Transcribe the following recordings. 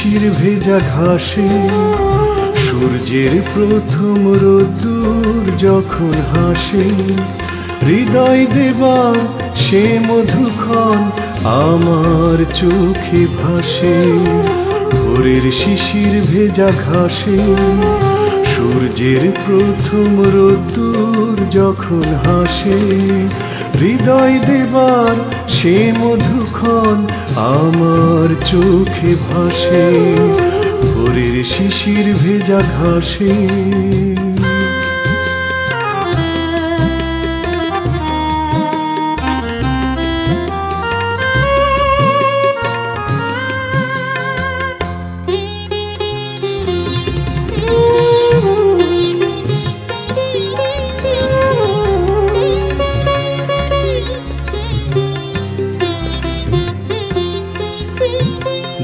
শিশির ভেজা ঘাসে সূর্যের প্রথম রোদ্দুর যখন হাসে, হৃদয় দেবার সে মধুক্ষণ আমার চোখে ভাসে। ভোরের শিশির ভেজা ঘাসে সূর্যের প্রথম রোদ্দুর যখন হাসে, হৃদয় দেবার সে মধুক্ষণ আমার চোখে ভাসে। ভোরের শিশির ভেজা ঘাসে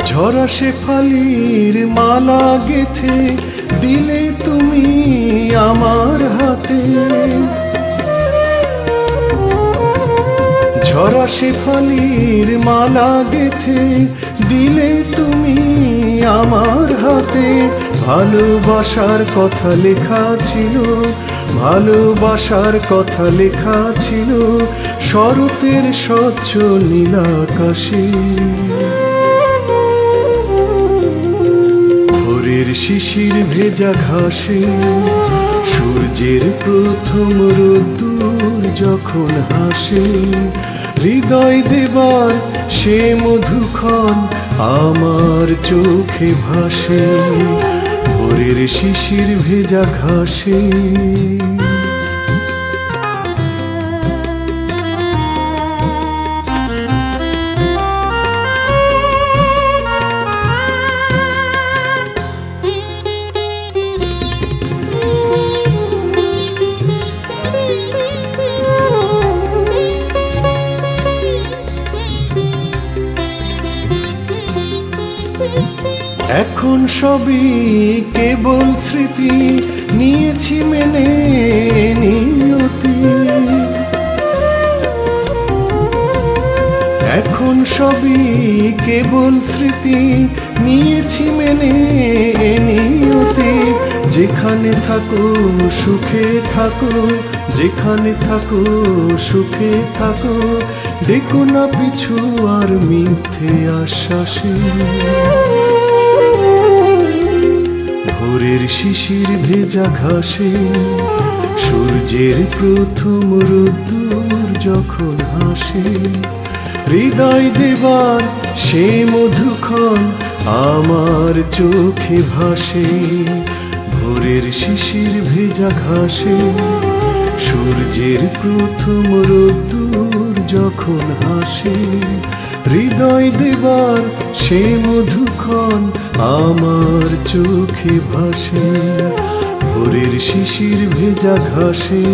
ঝরা শেফালির মালা গেথে দিলে তুমি আমার হাতে, ঝরা শেফালির মালা গেথে দিলে তুমি আমার হাতে। ভালোবাসার কথা লেখা ছিল, ভালোবাসার কথা লেখা ছিল শরতের স্বচ্ছ নীলাকাশে। ভোরের শিশির ভেজা ঘাসে সূর্যের প্রথম রোদ্দুর যখন হাসে, হৃদয় দেবার সে মধুক্ষণ আমার চোখে ভাসে। ভোরের শিশির ভেজা ঘাসে এখন সবই কেবল স্মৃতি, নিয়েছি মেনে নিয়তি। এখন সবই কেবল স্মৃতি, নিয়েছি মেনে নিয়তি। যেখানে থাকো সুখে থাকো, যেখানে থাকো সুখে থাকো, ডেকো না পিছু আর মিথ্যে আশ্বাসে। ভোরের শিশির ভেজা ঘাসে সূর্যের প্রথম রোদ্দুর যখন হাসে, হৃদয় দেবার সে মধুক্ষণ আমার চোখে ভাসে। ভোরের শিশির ভেজা ঘাসে সূর্যের প্রথম রোদ্দুর যখন হাসে, হৃদয় দেবার সে মধুক্ষণ আমার চোখে ভাসে। ভোরের শিশির ভেজা ঘাসে।